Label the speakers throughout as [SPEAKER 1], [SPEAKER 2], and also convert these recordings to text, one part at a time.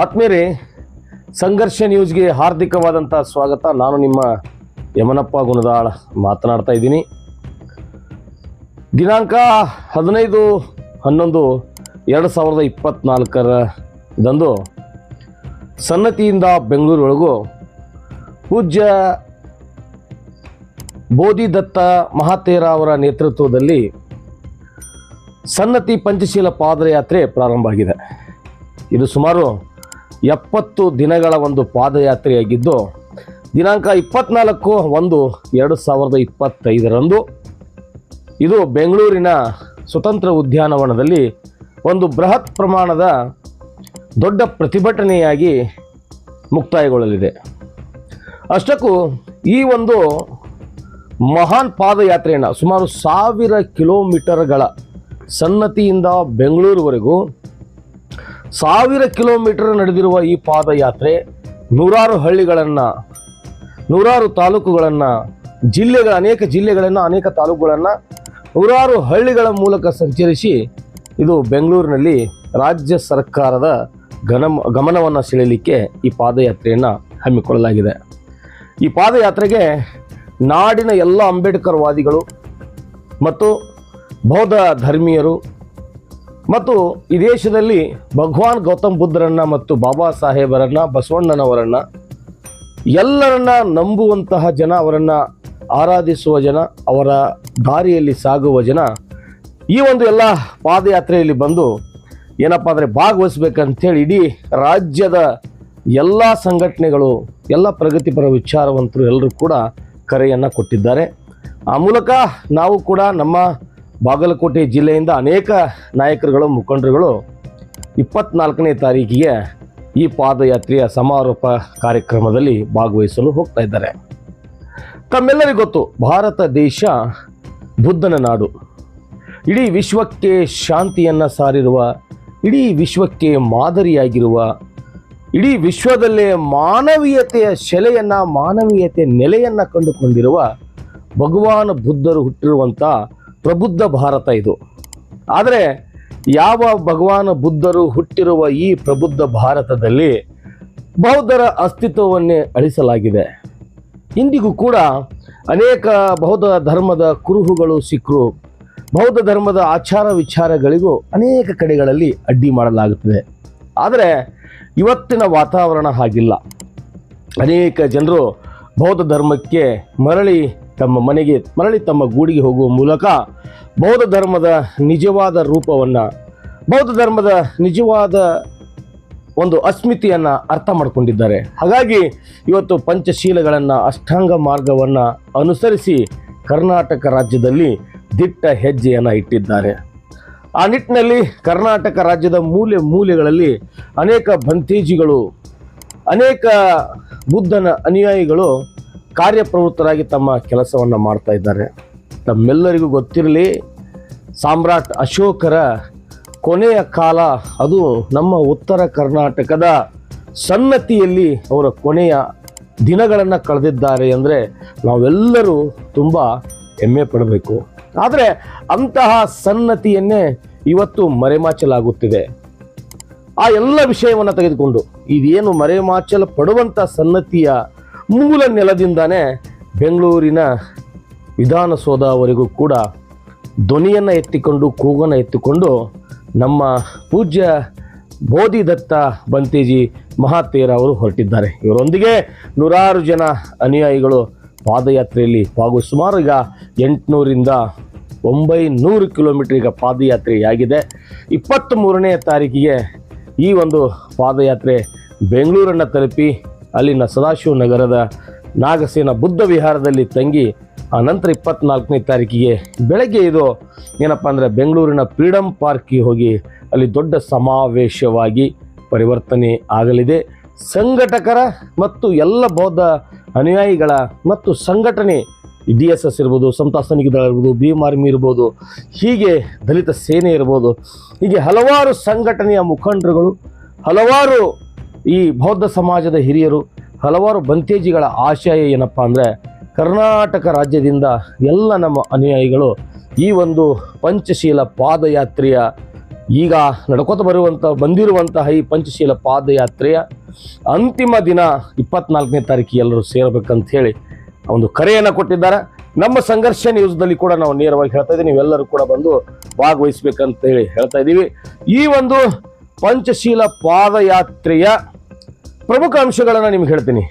[SPEAKER 1] ಆತ್ಮೀಯರೇ, ಸಂಘರ್ಷ ನ್ಯೂಸ್ಗೆ ಹಾರ್ದಿಕವಾದಂಥ ಸ್ವಾಗತ. ನಾನು ನಿಮ್ಮ ಯಮನಪ್ಪ ಗುಣದಾಳ್ ಮಾತನಾಡ್ತಾ ಇದ್ದೀನಿ. ದಿನಾಂಕ 15/11/2024 ಸನ್ನತಿಯಿಂದ ಬೆಂಗಳೂರೊಳಗೂ ಪೂಜ್ಯ ಬೋಧಿದತ್ತ ಮಹಾತೇರ ಅವರ ನೇತೃತ್ವದಲ್ಲಿ ಸನ್ನತಿ ಪಂಚಶೀಲ ಪಾದಯಾತ್ರೆ ಪ್ರಾರಂಭ ಆಗಿದೆ. ಇದು ಸುಮಾರು 70 ದಿನಗಳ ಒಂದು ಪಾದಯಾತ್ರೆಯಾಗಿದ್ದು, ದಿನಾಂಕ 24/1/2025 ಇದು ಬೆಂಗಳೂರಿನ ಸ್ವತಂತ್ರ ಉದ್ಯಾನವನದಲ್ಲಿ ಒಂದು ಬೃಹತ್ ಪ್ರಮಾಣದ ದೊಡ್ಡ ಪ್ರತಿಭಟನೆಯಾಗಿ ಮುಕ್ತಾಯಗೊಳ್ಳಲಿದೆ. ಅಷ್ಟಕ್ಕೂ ಈ ಒಂದು ಮಹಾನ್ ಪಾದಯಾತ್ರೆಯನ್ನು ಸುಮಾರು 1000 ಕಿಲೋಮೀಟರ್ಗಳ ಸನ್ನತಿಯಿಂದ ಬೆಂಗಳೂರುವರೆಗೂ 1000 ಕಿಲೋಮೀಟರ್ ನಡೆದಿರುವ ಈ ಪಾದಯಾತ್ರೆ ನೂರಾರು ಹಳ್ಳಿಗಳನ್ನು, ನೂರಾರು ತಾಲೂಕುಗಳನ್ನು, ಅನೇಕ ಜಿಲ್ಲೆಗಳನ್ನು, ಅನೇಕ ತಾಲೂಕುಗಳನ್ನು, ನೂರಾರು ಹಳ್ಳಿಗಳ ಮೂಲಕ ಸಂಚರಿಸಿ ಇದು ಬೆಂಗಳೂರಿನಲ್ಲಿ ರಾಜ್ಯ ಸರ್ಕಾರದ ಗಮನವನ್ನು ಸೆಳೆಯಲಿಕ್ಕೆ ಈ ಪಾದಯಾತ್ರೆಯನ್ನು ಹಮ್ಮಿಕೊಳ್ಳಲಾಗಿದೆ. ಈ ಪಾದಯಾತ್ರೆಗೆ ನಾಡಿನ ಎಲ್ಲ ಅಂಬೇಡ್ಕರ್ ವಾದಿಗಳು ಮತ್ತು ಬೌದ್ಧ ಧರ್ಮೀಯರು ಮತ್ತು ಈ ದೇಶದಲ್ಲಿ ಭಗವಾನ್ ಗೌತಮ್ ಬುದ್ಧರನ್ನು ಮತ್ತು ಬಾಬಾ ಸಾಹೇಬರನ್ನು, ಬಸವಣ್ಣನವರನ್ನು ಎಲ್ಲರನ್ನ ನಂಬುವಂತಹ ಜನ, ಅವರನ್ನು ಆರಾಧಿಸುವ ಜನ, ಅವರ ದಾರಿಯಲ್ಲಿ ಸಾಗುವ ಜನ ಈ ಒಂದು ಎಲ್ಲ ಪಾದಯಾತ್ರೆಯಲ್ಲಿ ಬಂದು ಏನಪ್ಪ ಅಂದರೆ ಭಾಗವಹಿಸ್ಬೇಕಂತೇಳಿ ಇಡೀ ರಾಜ್ಯದ ಎಲ್ಲ ಸಂಘಟನೆಗಳು, ಎಲ್ಲ ಪ್ರಗತಿಪರ ವಿಚಾರವಂತರು ಎಲ್ಲರೂ ಕೂಡ ಕರೆಯನ್ನು ಕೊಟ್ಟಿದ್ದಾರೆ. ಆ ಮೂಲಕ ನಾವು ಕೂಡ ನಮ್ಮ ಬಾಗಲಕೋಟೆ ಜಿಲ್ಲೆಯಿಂದ ಅನೇಕ ನಾಯಕರುಗಳು, ಮುಖಂಡರುಗಳು 24ನೇ ತಾರೀಕಿಗೆ ಈ ಪಾದಯಾತ್ರೆಯ ಸಮಾರೋಪ ಕಾರ್ಯಕ್ರಮದಲ್ಲಿ ಭಾಗವಹಿಸಲು ಹೋಗ್ತಾ ಇದ್ದಾರೆ. ತಮ್ಮೆಲ್ಲರಿಗೂ ಗೊತ್ತು, ಭಾರತ ದೇಶ ಬುದ್ಧನ ನಾಡು. ಇಡೀ ವಿಶ್ವಕ್ಕೆ ಶಾಂತಿಯನ್ನು ಸಾರಿರುವ, ಇಡೀ ವಿಶ್ವಕ್ಕೆ ಮಾದರಿಯಾಗಿರುವ, ಇಡೀ ವಿಶ್ವದಲ್ಲೇ ಮಾನವೀಯತೆಯ ಶೆಲೆಯನ್ನು, ಮಾನವೀಯತೆಯ ನೆಲೆಯನ್ನು ಕಂಡುಕೊಂಡಿರುವ ಭಗವಾನ್ ಬುದ್ಧರು ಹುಟ್ಟಿರುವಂಥ ಪ್ರಬುದ್ಧ ಭಾರತ ಇದು. ಆದರೆ ಯಾವ ಭಗವಾನ್ ಬುದ್ಧರು ಹುಟ್ಟಿರುವ ಈ ಪ್ರಬುದ್ಧ ಭಾರತದಲ್ಲಿ ಬೌದ್ಧರ ಅಸ್ತಿತ್ವವನ್ನೇ ಅಳಿಸಲಾಗಿದೆ. ಇಂದಿಗೂ ಕೂಡ ಅನೇಕ ಬೌದ್ಧ ಧರ್ಮದ ಕುರುಹುಗಳು ಸಿಕ್ಕರು, ಬೌದ್ಧ ಧರ್ಮದ ಆಚಾರ ವಿಚಾರಗಳಿಗೂ ಅನೇಕ ಕಡೆಗಳಲ್ಲಿ ಅಡ್ಡಿ ಮಾಡಲಾಗುತ್ತದೆ. ಆದರೆ ಇವತ್ತಿನ ವಾತಾವರಣ ಹಾಗಿಲ್ಲ. ಅನೇಕ ಜನರು ಬೌದ್ಧ ಧರ್ಮಕ್ಕೆ ಮರಳಿ ತಮ್ಮ ಗೂಡಿಗೆ ಹೋಗುವ ಮೂಲಕ ಬೌದ್ಧ ಧರ್ಮದ ನಿಜವಾದ ರೂಪವನ್ನು, ಬೌದ್ಧ ಧರ್ಮದ ನಿಜವಾದ ಒಂದು ಅಸ್ಮಿತೆಯನ್ನು ಅರ್ಥ ಮಾಡಿಕೊಂಡಿದ್ದಾರೆ. ಹಾಗಾಗಿ ಇವತ್ತು ಪಂಚಶೀಲಗಳನ್ನು, ಅಷ್ಟಾಂಗ ಮಾರ್ಗವನ್ನು ಅನುಸರಿಸಿ ಕರ್ನಾಟಕ ರಾಜ್ಯದಲ್ಲಿ ದಿಟ್ಟ ಹೆಜ್ಜೆಯನ್ನು ಇಟ್ಟಿದ್ದಾರೆ. ಆ ನಿಟ್ಟಿನಲ್ಲಿ ಕರ್ನಾಟಕ ರಾಜ್ಯದ ಮೂಲೆ ಮೂಲೆಗಳಲ್ಲಿ ಅನೇಕ ಬಂತೇಜಿಗಳು, ಅನೇಕ ಬುದ್ಧನ ಅನುಯಾಯಿಗಳು ಕಾರ್ಯಪ್ರವೃತ್ತರಾಗಿ ತಮ್ಮ ಕೆಲಸವನ್ನು ಮಾಡ್ತಾ ಇದ್ದಾರೆ. ತಮ್ಮೆಲ್ಲರಿಗೂ ಗೊತ್ತಿರಲಿ, ಸಾಮ್ರಾಟ್ ಅಶೋಕರ ಕೊನೆಯ ಕಾಲ ಅದು ನಮ್ಮ ಉತ್ತರ ಕರ್ನಾಟಕದ ಸನ್ನತಿಯಲ್ಲಿ ಅವರ ಕೊನೆಯ ದಿನಗಳನ್ನು ಕಳೆದಿದ್ದಾರೆ ಅಂದರೆ ನಾವೆಲ್ಲರೂ ತುಂಬ ಹೆಮ್ಮೆ ಪಡಬೇಕು. ಆದರೆ ಅಂತಹ ಸನ್ನತಿಯನ್ನೇ ಇವತ್ತು ಮರೆಮಾಚಲಾಗುತ್ತಿದೆ. ಆ ಎಲ್ಲ ವಿಷಯವನ್ನು ತೆಗೆದುಕೊಂಡು ಇದೇನು ಮರೆಮಾಚಲ ಪಡುವಂಥ ಸನ್ನತಿಯ ಮೂಲ ನೆಲದಿಂದಾನೇ ಬೆಂಗಳೂರಿನ ವಿಧಾನಸೌಧವರೆಗೂ ಕೂಡ ಧ್ವನಿಯನ್ನು ಎತ್ತಿಕೊಂಡು, ಕೂಗನ್ನು ಎತ್ತಿಕೊಂಡು ನಮ್ಮ ಪೂಜ್ಯ ಬೋಧಿದತ್ತ ಬಂತೇಜಿ ಮಹಾತೇರ ಅವರು ಹೊರಟಿದ್ದಾರೆ. ಇವರೊಂದಿಗೆ ನೂರಾರು ಜನ ಅನುಯಾಯಿಗಳು ಪಾದಯಾತ್ರೆಯಲ್ಲಿ ಸುಮಾರು ಈಗ 800ರಿಂದ 900 ಕಿಲೋಮೀಟರ್ ಈಗ ಪಾದಯಾತ್ರೆಯಾಗಿದೆ. 23ನೇ ತಾರೀಕಿಗೆ ಈ ಒಂದು ಪಾದಯಾತ್ರೆ ಬೆಂಗಳೂರನ್ನು ತಲುಪಿ ಅಲ್ಲಿನ ಸದಾಶಿವ ನಗರದ ನಾಗಸೇನ ಬುದ್ಧ ವಿಹಾರದಲ್ಲಿ ತಂಗಿ ಆ ನಂತರ 24ನೇ ತಾರೀಕಿಗೆ ಬೆಳಗ್ಗೆ ಇದು ಏನಪ್ಪ ಅಂದರೆ ಬೆಂಗಳೂರಿನ ಫ್ರೀಡಮ್ ಪಾರ್ಕಿಗೆ ಹೋಗಿ ಅಲ್ಲಿ ದೊಡ್ಡ ಸಮಾವೇಶವಾಗಿ ಪರಿವರ್ತನೆ ಆಗಲಿದೆ. ಸಂಘಟಕರ ಮತ್ತು ಎಲ್ಲ ಬೌದ್ಧ ಅನುಯಾಯಿಗಳ ಮತ್ತು ಸಂಘಟನೆ DSS ಇರ್ಬೋದು, ಸಮತಾ ಸೈನಿಕ ದಳ ಇರ್ಬೋದು, ಭೀಮ್ ಆರ್ಮಿ ಇರ್ಬೋದು, ಹೀಗೆ ದಲಿತ ಸೇನೆ ಇರ್ಬೋದು, ಹೀಗೆ ಹಲವಾರು ಸಂಘಟನೆಯ ಮುಖಂಡರುಗಳು, ಹಲವಾರು ಈ ಬೌದ್ಧ ಸಮಾಜದ ಹಿರಿಯರು, ಹಲವಾರು ಬಂತೇಜಿಗಳ ಆಶಯ ಏನಪ್ಪ ಅಂದರೆ ಕರ್ನಾಟಕ ರಾಜ್ಯದಿಂದ ಎಲ್ಲ ನಮ್ಮ ಅನುಯಾಯಿಗಳು ಈ ಒಂದು ಪಂಚಶೀಲ ಪಾದಯಾತ್ರೆಯ ಈಗ ನಡ್ಕೋತ ಬಂದಿರುವಂತಹ ಈ ಪಂಚಶೀಲ ಪಾದಯಾತ್ರೆಯ ಅಂತಿಮ ದಿನ 24ನೇ ತಾರೀಕಿಗೆ ಎಲ್ಲರೂ ಸೇರಬೇಕಂತ ಹೇಳಿ ಒಂದು ಕರೆಯನ್ನು ಕೊಟ್ಟಿದ್ದಾರೆ. ನಮ್ಮ ಸಂಘರ್ಷ ನ್ಯೂಸ್ದಲ್ಲಿ ಕೂಡ ನಾವು ನೇರವಾಗಿ ಹೇಳ್ತಾ ಇದ್ದೀವಿ, ನೀವೆಲ್ಲರೂ ಕೂಡ ಬಂದು ಭಾಗವಹಿಸ್ಬೇಕಂತ ಹೇಳಿ ಹೇಳ್ತಾ ಇದ್ದೀವಿ. ಈ ಒಂದು ಪಂಚಶೀಲ ಪಾದಯಾತ್ರೆಯ ಪ್ರಮುಖ ಅಂಶಗಳನ್ನು ನಿಮ್ಗೆ ಹೇಳ್ತೀನಿ.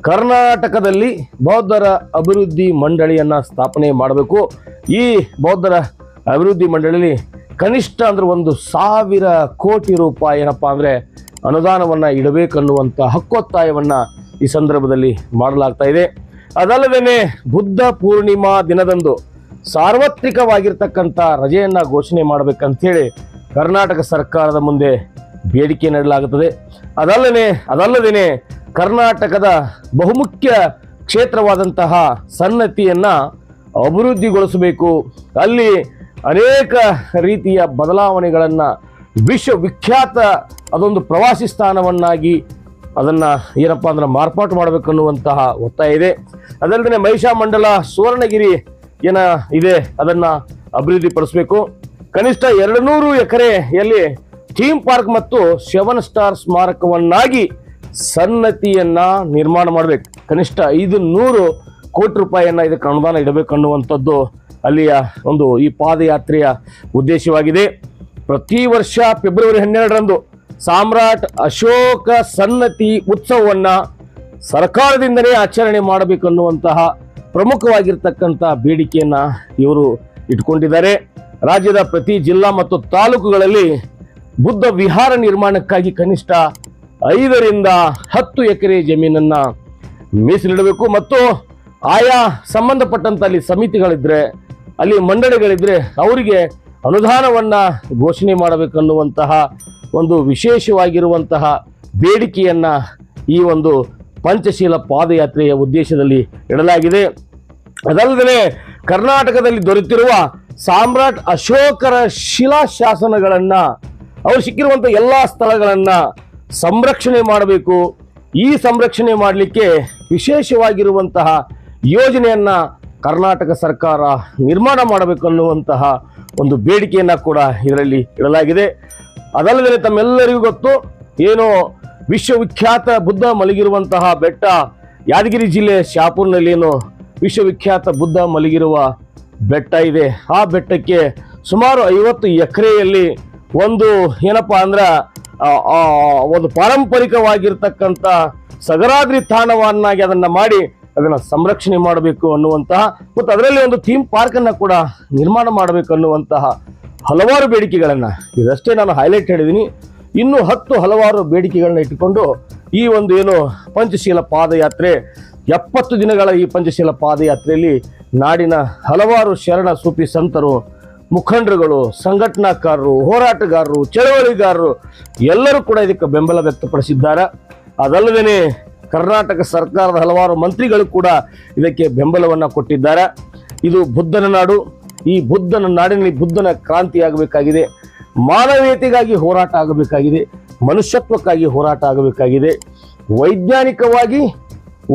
[SPEAKER 1] ಕರ್ನಾಟಕದಲ್ಲಿ ಬೌದ್ಧರ ಅಭಿವೃದ್ಧಿ ಮಂಡಳಿಯನ್ನು ಸ್ಥಾಪನೆ ಮಾಡಬೇಕು. ಈ ಬೌದ್ಧರ ಅಭಿವೃದ್ಧಿ ಮಂಡಳಿಯಲ್ಲಿ ಕನಿಷ್ಠ ಅಂದ್ರೆ 1,000 ಕೋಟಿ ರೂಪಾಯಿ ಏನಪ್ಪಾ ಅಂದರೆ ಅನುದಾನವನ್ನು ಇಡಬೇಕನ್ನುವಂಥ ಹಕ್ಕೊತ್ತಾಯವನ್ನು ಈ ಸಂದರ್ಭದಲ್ಲಿ ಮಾಡಲಾಗ್ತಾ ಇದೆ. ಅದಲ್ಲದೇ ಬುದ್ಧ ಪೂರ್ಣಿಮಾ ದಿನದಂದು ಸಾರ್ವತ್ರಿಕವಾಗಿರ್ತಕ್ಕಂಥ ರಜೆಯನ್ನು ಘೋಷಣೆ ಮಾಡಬೇಕಂತೇಳಿ ಕರ್ನಾಟಕ ಸರ್ಕಾರದ ಮುಂದೆ ಬೇಡಿಕೆ ನೀಡಲಾಗುತ್ತದೆ. ಅದಲ್ಲದೇ ಕರ್ನಾಟಕದ ಬಹುಮುಖ್ಯ ಕ್ಷೇತ್ರವಾದಂತಹ ಸನ್ನತಿಯನ್ನು ಅಭಿವೃದ್ಧಿಗೊಳಿಸಬೇಕು. ಅಲ್ಲಿ ಅನೇಕ ರೀತಿಯ ಬದಲಾವಣೆಗಳನ್ನು ವಿಶ್ವವಿಖ್ಯಾತ ಅದೊಂದು ಪ್ರವಾಸಿ ಸ್ಥಾನವನ್ನಾಗಿ ಅದನ್ನು ಏನಪ್ಪ ಅಂದ್ರೆ ಮಾರ್ಪಾಟು ಮಾಡಬೇಕನ್ನುವಂತಹ ಒತ್ತಾಯ ಇದೆ. ಅದಲ್ಲದೆ ಮಹಿಷಾಮಂಡಲ ಸುವರ್ಣಗಿರಿ ಏನ ಇದೆ ಅದನ್ನು ಅಭಿವೃದ್ಧಿಪಡಿಸಬೇಕು. ಕನಿಷ್ಠ 200 ಎಕರೆಯಲ್ಲಿ ಥೀಮ್ ಪಾರ್ಕ್ ಮತ್ತು 7 ಸ್ಟಾರ್ ಸ್ಮಾರಕವನ್ನಾಗಿ ಸನ್ನತಿಯನ್ನ ನಿರ್ಮಾಣ ಮಾಡಬೇಕು. ಕನಿಷ್ಠ 500 ಕೋಟಿ ರೂಪಾಯಿಯನ್ನು ಇದಕ್ಕೆ ಅನುದಾನ ಇಡಬೇಕನ್ನುವಂಥದ್ದು ಅಲ್ಲಿಯ ಒಂದು ಈ ಪಾದಯಾತ್ರೆಯ ಉದ್ದೇಶವಾಗಿದೆ. ಪ್ರತಿ ವರ್ಷ ಫೆಬ್ರವರಿ 12ರಂದು ಸಾಮ್ರಾಟ್ ಅಶೋಕ ಸನ್ನತಿ ಉತ್ಸವವನ್ನು ಸರ್ಕಾರದಿಂದಲೇ ಆಚರಣೆ ಮಾಡಬೇಕನ್ನುವಂತಹ ಪ್ರಮುಖವಾಗಿರ್ತಕ್ಕಂಥ ಬೇಡಿಕೆಯನ್ನು ಇವರು ಇಟ್ಕೊಂಡಿದ್ದಾರೆ. ರಾಜ್ಯದ ಪ್ರತಿ ಜಿಲ್ಲಾ ಮತ್ತು ತಾಲೂಕುಗಳಲ್ಲಿ ಬುದ್ಧ ವಿಹಾರ ನಿರ್ಮಾಣಕ್ಕಾಗಿ ಕನಿಷ್ಠ 5 ರಿಂದ 10 ಎಕರೆ ಜಮೀನನ್ನು ಮೀಸಲಿಡಬೇಕು ಮತ್ತು ಆಯಾ ಸಂಬಂಧಪಟ್ಟಂತ ಅಲ್ಲಿ ಸಮಿತಿಗಳಿದ್ರೆ, ಅಲ್ಲಿ ಮಂಡಳಿಗಳಿದ್ರೆ ಅವರಿಗೆ ಅನುದಾನವನ್ನು ಘೋಷಣೆ ಮಾಡಬೇಕನ್ನುವಂತಹ ಒಂದು ವಿಶೇಷವಾಗಿರುವಂತಹ ಬೇಡಿಕೆಯನ್ನು ಈ ಒಂದು ಪಂಚಶೀಲ ಪಾದಯಾತ್ರೆಯ ಉದ್ದೇಶದಲ್ಲಿ ಇಡಲಾಗಿದೆ. ಅದಲ್ಲದೆ ಕರ್ನಾಟಕದಲ್ಲಿ ದೊರೆತಿರುವ ಸಾಮ್ರಾಟ್ ಅಶೋಕರ ಶಿಲಾಶಾಸನಗಳನ್ನು, ಅವರು ಸಿಕ್ಕಿರುವಂಥ ಎಲ್ಲ ಸ್ಥಳಗಳನ್ನು ಸಂರಕ್ಷಣೆ ಮಾಡಬೇಕು. ಈ ಸಂರಕ್ಷಣೆ ಮಾಡಲಿಕ್ಕೆ ವಿಶೇಷವಾಗಿರುವಂತಹ ಯೋಜನೆಯನ್ನು ಕರ್ನಾಟಕ ಸರ್ಕಾರ ನಿರ್ಮಾಣ ಮಾಡಬೇಕನ್ನುವಂತಹ ಒಂದು ಬೇಡಿಕೆಯನ್ನು ಕೂಡ ಇದರಲ್ಲಿ ಇಡಲಾಗಿದೆ. ಅದಲ್ಲದೆ ತಮ್ಮೆಲ್ಲರಿಗೂ ಗೊತ್ತು, ಏನು ವಿಶ್ವವಿಖ್ಯಾತ ಬುದ್ಧ ಮಲಗಿರುವಂತಹ ಬೆಟ್ಟ ಯಾದಗಿರಿ ಜಿಲ್ಲೆ ಶಾಪುರ್ನಲ್ಲಿ ಏನು ವಿಶ್ವವಿಖ್ಯಾತ ಬುದ್ಧ ಮಲಗಿರುವ ಬೆಟ್ಟ ಇದೆ. ಆ ಬೆಟ್ಟಕ್ಕೆ ಸುಮಾರು 50 ಎಕರೆಯಲ್ಲಿ ಒಂದು ಏನಪ್ಪ ಅಂದ್ರೆ ಒಂದು ಪಾರಂಪರಿಕವಾಗಿರ್ತಕ್ಕಂಥ ಸಗರಾದ್ರಿ ತಾಣವನ್ನಾಗಿ ಅದನ್ನು ಮಾಡಿ ಅದನ್ನು ಸಂರಕ್ಷಣೆ ಮಾಡಬೇಕು ಅನ್ನುವಂತಹ ಮತ್ತು ಅದರಲ್ಲಿ ಒಂದು ಥೀಮ್ ಪಾರ್ಕನ್ನು ಕೂಡ ನಿರ್ಮಾಣ ಮಾಡಬೇಕು ಅನ್ನುವಂತಹ ಹಲವಾರು ಬೇಡಿಕೆಗಳನ್ನು, ಇದಷ್ಟೇ ನಾನು ಹೈಲೈಟ್ ಹೇಳಿದ್ದೀನಿ. ಇನ್ನೂ 10 ಹಲವಾರು ಬೇಡಿಕೆಗಳನ್ನ ಇಟ್ಟುಕೊಂಡು ಈ ಒಂದು ಏನು ಪಂಚಶೀಲ ಪಾದಯಾತ್ರೆ 70 ದಿನಗಳ ಈ ಪಂಚಶೀಲ ಪಾದಯಾತ್ರೆಯಲ್ಲಿ ನಾಡಿನ ಹಲವಾರು ಶರಣ ಸೂಫಿ ಸಂತರು, ಮುಖಂಡರುಗಳು, ಸಂಘಟನಾಕಾರರು, ಹೋರಾಟಗಾರರು, ಚಳವಳಿಗಾರರು ಎಲ್ಲರೂ ಕೂಡ ಇದಕ್ಕೆ ಬೆಂಬಲ ವ್ಯಕ್ತಪಡಿಸಿದ್ದಾರೆ. ಅದಲ್ಲದೇ ಕರ್ನಾಟಕ ಸರ್ಕಾರದ ಹಲವಾರು ಮಂತ್ರಿಗಳು ಕೂಡ ಇದಕ್ಕೆ ಬೆಂಬಲವನ್ನು ಕೊಟ್ಟಿದ್ದಾರೆ. ಇದು ಬುದ್ಧನ ನಾಡು. ಈ ಬುದ್ಧನ ನಾಡಿನಲ್ಲಿ ಬುದ್ಧನ ಕ್ರಾಂತಿ ಆಗಬೇಕಾಗಿದೆ, ಮಾನವೀಯತೆಗಾಗಿ ಹೋರಾಟ ಆಗಬೇಕಾಗಿದೆ, ಮನುಷ್ಯತ್ವಕ್ಕಾಗಿ ಹೋರಾಟ ಆಗಬೇಕಾಗಿದೆ, ವೈಜ್ಞಾನಿಕವಾಗಿ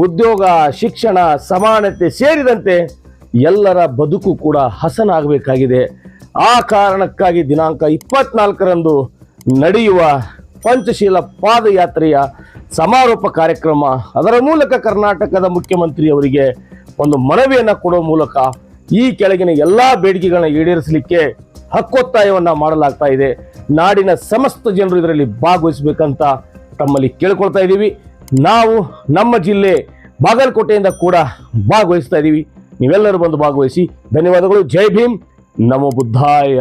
[SPEAKER 1] ಉದ್ಯೋಗ, ಶಿಕ್ಷಣ, ಸಮಾನತೆ ಸೇರಿದಂತೆ ಎಲ್ಲರ ಬದುಕು ಕೂಡ ಹಸನಾಗಬೇಕಾಗಿದೆ. ಆ ಕಾರಣಕ್ಕಾಗಿ ದಿನಾಂಕ 24ರಂದು ನಡೆಯುವ ಪಂಚಶೀಲ ಪಾದಯಾತ್ರೆಯ ಸಮಾರೋಪ ಕಾರ್ಯಕ್ರಮ, ಅದರ ಮೂಲಕ ಕರ್ನಾಟಕದ ಮುಖ್ಯಮಂತ್ರಿಯವರಿಗೆ ಒಂದು ಮನವಿಯನ್ನು ಕೊಡುವ ಮೂಲಕ ಈ ಕೆಳಗಿನ ಎಲ್ಲ ಬೇಡಿಕೆಗಳನ್ನ ಈಡೇರಿಸಲಿಕ್ಕೆ ಹಕ್ಕೊತ್ತಾಯವನ್ನು ಮಾಡಲಾಗ್ತಾ ಇದೆ. ನಾಡಿನ ಸಮಸ್ತ ಜನರು ಇದರಲ್ಲಿ ಭಾಗವಹಿಸಬೇಕಂತ ತಮ್ಮಲ್ಲಿ ಕೇಳ್ಕೊಳ್ತಾ ಇದ್ದೀವಿ. ನಾವು ನಮ್ಮ ಜಿಲ್ಲೆ ಬಾಗಲಕೋಟೆಯಿಂದ ಕೂಡ ಭಾಗವಹಿಸ್ತಾ ಇದ್ದೀವಿ. ನೀವೆಲ್ಲರೂ ಬಂದು ಭಾಗವಹಿಸಿ. ಧನ್ಯವಾದಗಳು. ಜೈ ಭೀಮ್, ನಮೋ ಬುದ್ಧಾಯ.